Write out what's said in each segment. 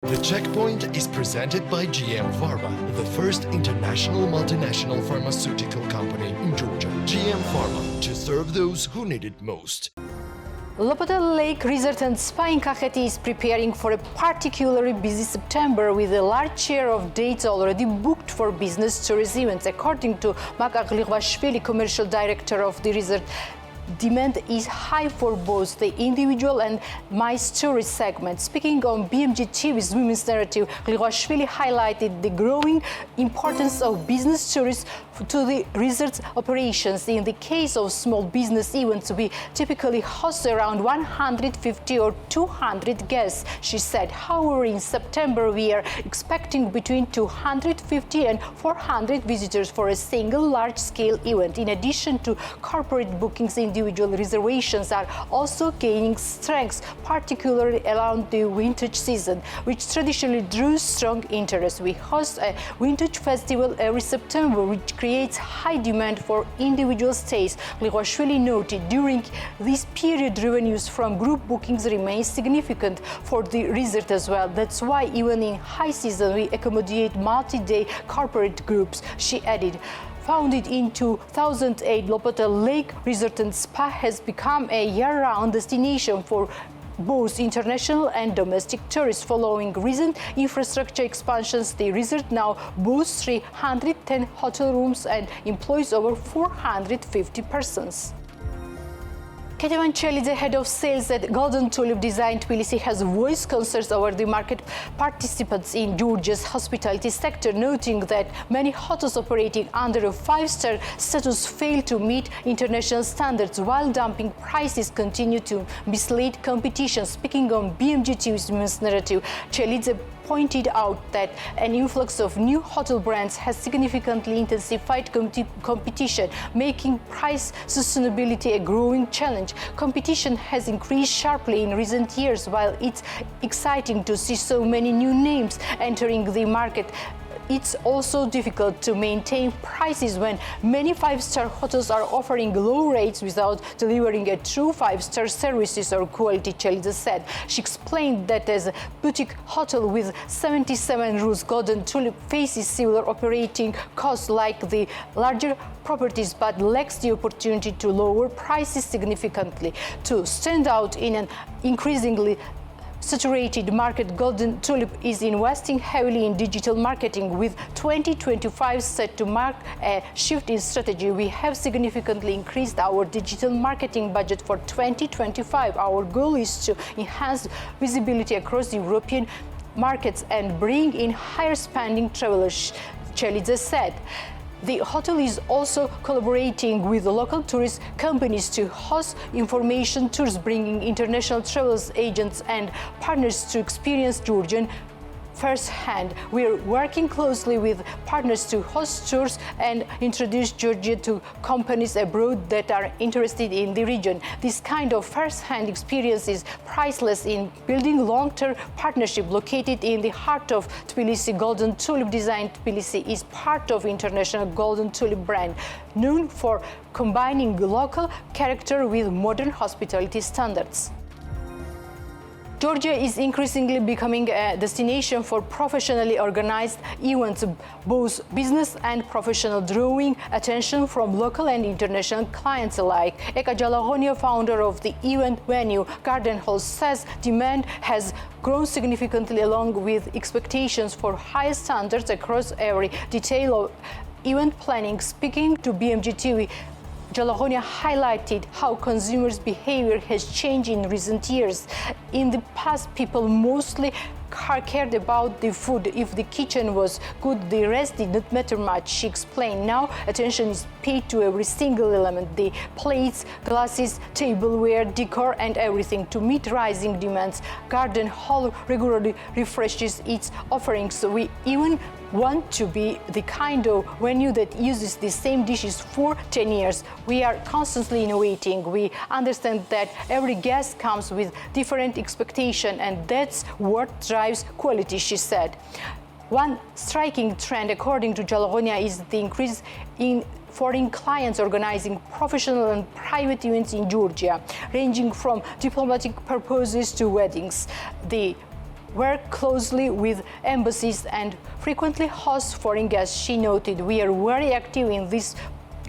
The checkpoint is presented by GM Pharma, the first international multinational pharmaceutical company in Georgia. GM Pharma, to serve those who need it most. Lopota Lake Resort and Spa in Kakheti is preparing for a particularly busy September with a large share of dates already booked for business tourism events. According to Taktakishvili, commercial director of the resort, demand is high for both the individual and MICE tourist segment. Speaking on BMG TV's Women's Narrative, Taktakishvili highlighted the growing importance of business tourists to the resort's operations. In the case of small business events, we typically host around 150 or 200 guests, she said. However, in September, we are expecting between 250 and 400 visitors for a single large-scale event. In addition to corporate bookings, individual reservations are also gaining strength, particularly around the vintage season, which traditionally drew strong interest. We host a vintage festival every September, which creates high demand for individual stays. Taktakishvili noted during this period, revenues from group bookings remain significant for the resort as well. That's why even in high season, we accommodate multi-day corporate groups, she added. Founded in 2008, Lopota Lake Resort and Spa has become a year-round destination for both international and domestic tourists. Following recent infrastructure expansions, the resort now boasts 310 hotel rooms and employs over 450 persons. Ketevan Chelidze, head of sales at Golden Tulip Design Tbilisi, has voiced concerns over the market participants in Georgia's hospitality sector, noting that many hotels operating under a 5-star status fail to meet international standards, while dumping prices continue to mislead competition. Speaking on BMG TV's Women's Narrative, Chelidze pointed out that an influx of new hotel brands has significantly intensified competition, making price sustainability a growing challenge. Competition has increased sharply in recent years. While it's exciting to see so many new names entering the market, it's also difficult to maintain prices when many 5-star hotels are offering low rates without delivering a true 5-star services or quality, Chelidze said. She explained that as a boutique hotel with 77 rooms, Golden Tulip faces similar operating costs like the larger properties, but lacks the opportunity to lower prices significantly. To stand out in an increasingly saturated market, Golden Tulip is investing heavily in digital marketing, with 2025 set to mark a shift in strategy. We have significantly increased our digital marketing budget for 2025. Our goal is to enhance visibility across European markets and bring in higher spending travelers, Chelidze said. The hotel is also collaborating with local tourist companies to host information tours, bringing international travel agents and partners to experience Georgian firsthand. We are working closely with partners to host tours and introduce Georgia to companies abroad that are interested in the region. This kind of firsthand experience is priceless in building long-term partnership. Located in the heart of Tbilisi, Golden Tulip Design Tbilisi is part of international Golden Tulip brand, known for combining local character with modern hospitality standards. Georgia is increasingly becoming a destination for professionally organized events, both business and professional, drawing attention from local and international clients alike. Eka Jalahonia, founder of the event venue Garden Hall, says demand has grown significantly along with expectations for high standards across every detail of event planning. Speaking to BMG TV, Jalahonia highlighted how consumers' behavior has changed in recent years. In the past, people mostly cared about the food. If the kitchen was good, the rest did not matter much, she explained. Now, attention is paid to every single element: the plates, glasses, tableware, decor, and everything. To meet rising demands, Garden Hall regularly refreshes its offerings. We even want to be the kind of venue that uses the same dishes for 10 years. We are constantly innovating. We understand that every guest comes with different expectation, and that's what drives quality, she said. One striking trend, according to Jalahonia, is the increase in foreign clients organizing professional and private events in Georgia, ranging from diplomatic purposes to weddings. The work closely with embassies and frequently host foreign guests. She noted, "We are very active in this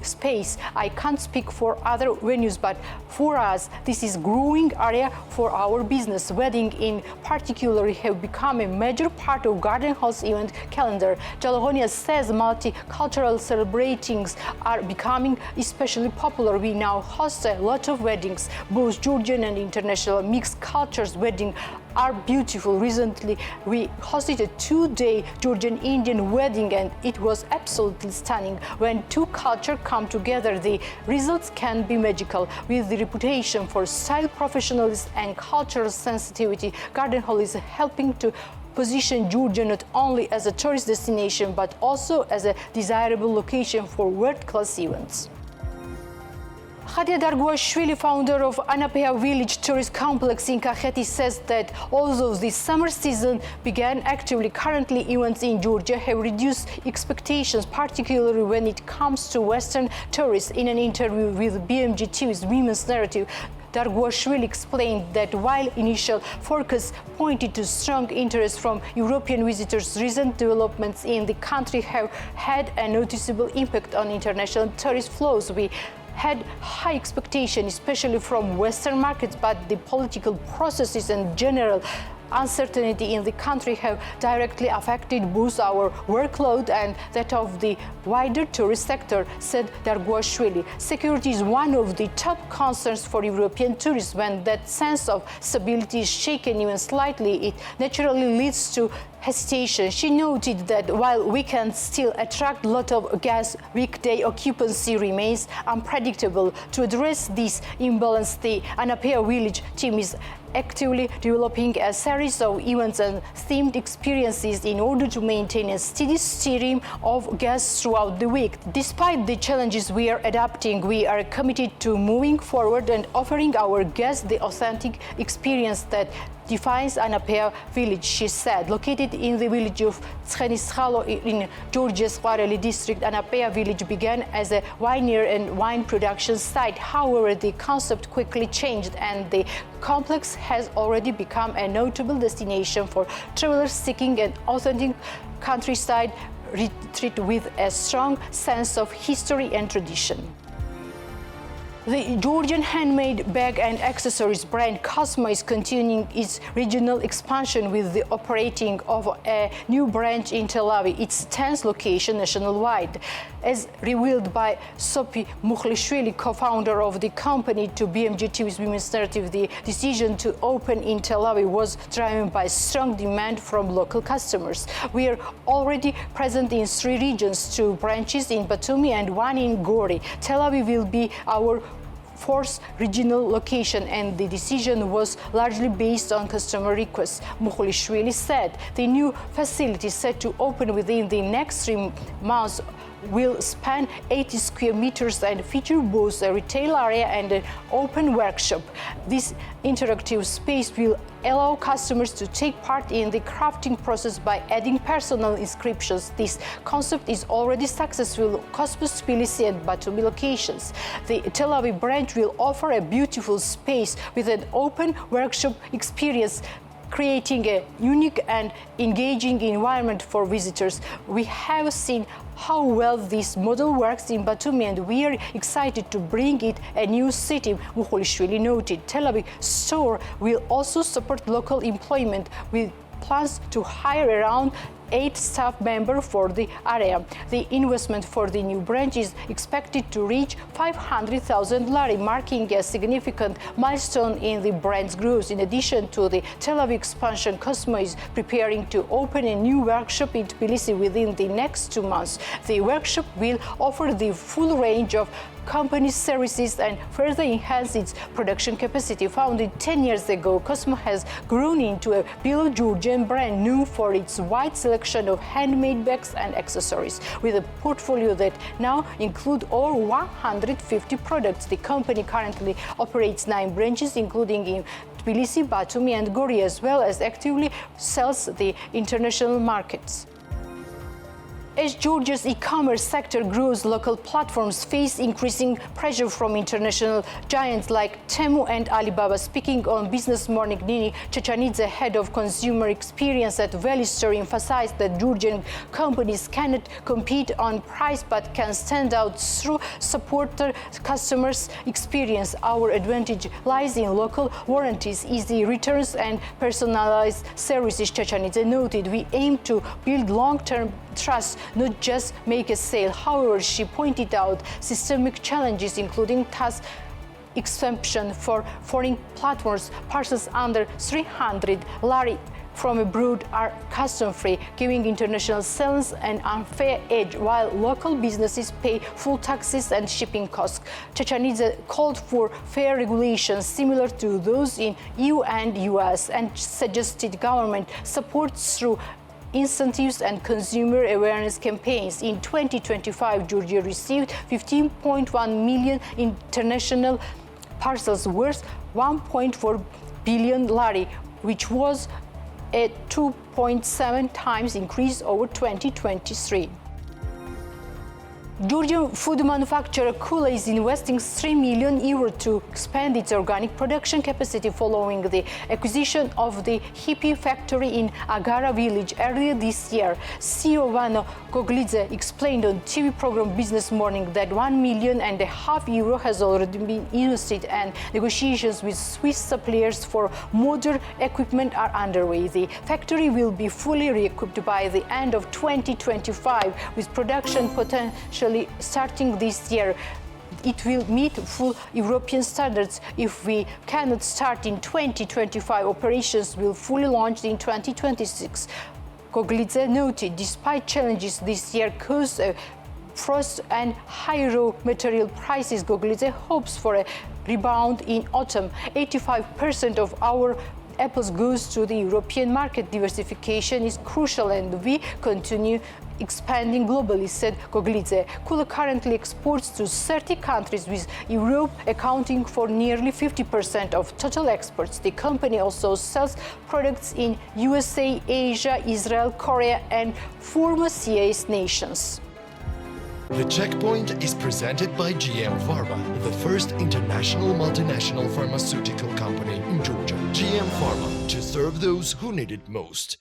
space. I can't speak for other venues, but for us, this is growing area for our business. Wedding in particular have become a major part of Garden Hall's event calendar." Jalogonia says multicultural celebrations are becoming especially popular. "We now host a lot of weddings, both Georgian and international mixed cultures wedding are beautiful. Recently, we hosted a 2-day Georgian-Indian wedding and it was absolutely stunning. When two cultures come together, the results can be magical." With the reputation for style, professionalism and cultural sensitivity, Garden Hall is helping to position Georgia not only as a tourist destination, but also as a desirable location for world-class events. Natia, founder of Anapea village tourist complex in Kakheti, says that although the summer season began actively, currently events in Georgia have reduced expectations, particularly when it comes to Western tourists. In an interview with BMG TV's Women's Narrative, Darguashvili explained that while initial forecasts pointed to strong interest from European visitors, recent developments in the country have had a noticeable impact on international tourist flows. "We had high expectations, especially from Western markets, but the political processes and general uncertainty in the country have directly affected both our workload and that of the wider tourist sector," said Darguashvili. "Security is one of the top concerns for European tourists. When that sense of stability is shaken even slightly, it naturally leads to hesitation." She noted that while we can still attract a lot of guests, weekday occupancy remains unpredictable. To address this imbalance, the Anapea village team is actively developing a series of events and themed experiences in order to maintain a steady stream of guests throughout the week. "Despite the challenges we are adapting, we are committed to moving forward and offering our guests the authentic experience that defines Anapea village," she said. Located in the village of Tskheniskhalo in Georgia's Kvareli district, Anapea village began as a winery and wine production site. However, the concept quickly changed and the complex has already become a notable destination for travelers seeking an authentic countryside retreat with a strong sense of history and tradition. The Georgian handmade bag and accessories brand Cosmo is continuing its regional expansion with the operating of a new branch in Telavi, its 10th location nationwide. As revealed by Sophie Mukhlishvili, co-founder of the company, to BMG TV's Women's Narrative, the decision to open in Telavi was driven by strong demand from local customers. "We are already present in 3 regions, 2 branches in Batumi and 1 in Gori. Telavi will be our 4th regional location, and the decision was largely based on customer requests," Mukhlishvili said. The new facility, set to open within the next 3 months, will span 80 square meters and feature both a retail area and an open workshop. This interactive space will allow customers to take part in the crafting process by adding personal inscriptions. This concept is already successful in Cosmo, Tbilisi and Batumi locations. The Telavi branch will offer a beautiful space with an open workshop experience, creating a unique and engaging environment for visitors. "We have seen how well this model works in Batumi and we are excited to bring it a new city," Mukhlishvili noted. Telavi store will also support local employment with plans to hire around 8 staff members for the area. The investment for the new branch is expected to reach $500,000, marking a significant milestone in the brand's growth. In addition to the Tel Aviv expansion, Cosmo is preparing to open a new workshop in Tbilisi within the next 2 months. The workshop will offer the full range of company services and further enhance its production capacity. Founded 10 years ago, Cosmo has grown into a beloved Georgian brand known for its wide selection of handmade bags and accessories. With a portfolio that now includes over 150 products, the company currently operates 9 branches, including in Tbilisi, Batumi and Gori, as well as actively sells the international markets. As Georgia's e-commerce sector grows, local platforms face increasing pressure from international giants like Temu and Alibaba. Speaking on Business Morning, Nini Chechanidze, head of consumer experience at Veli store, emphasized that Georgian companies cannot compete on price but can stand out through support the customers' experience. Our advantage lies in local warranties, easy returns and personalized services, Chechanidze noted. We aim to build long-term trust, not just make a sale. However, she pointed out systemic challenges, including tax exemption for foreign platforms. Parcels under 300 lari from abroad are custom-free, giving international sellers an unfair edge, while local businesses pay full taxes and shipping costs. Chechanidze called for fair regulations similar to those in EU and US and suggested government support through incentives and consumer awareness campaigns. In 2025, Georgia received 15.1 million international parcels worth 1.4 billion lari, which was a 2.7 times increase over 2023. Georgian food manufacturer Kula is investing €3 million to expand its organic production capacity following the acquisition of the hippie factory in Agara village earlier this year. CEO Vano Goglidze explained on TV program Business Morning that €1.5 million has already been invested and negotiations with Swiss suppliers for modern equipment are underway. The factory will be fully re-equipped by the end of 2025, with production potentially starting this year. It will meet full European standards. If we cannot start in 2025, operations will fully launch in 2026. Goglidze noted, despite challenges this year caused frost and high raw material prices, Goglidze hopes for a rebound in autumn. 85% of our apples goes to the European market. Diversification is crucial and we continue expanding globally, said Goglidze. Kula currently exports to 30 countries, with Europe accounting for nearly 50% of total exports. The company also sells products in USA, Asia, Israel, Korea, and former CIS nations. The Checkpoint is presented by GM Pharma, the first international multinational pharmaceutical company in Georgia. GM Pharma, to serve those who need it most.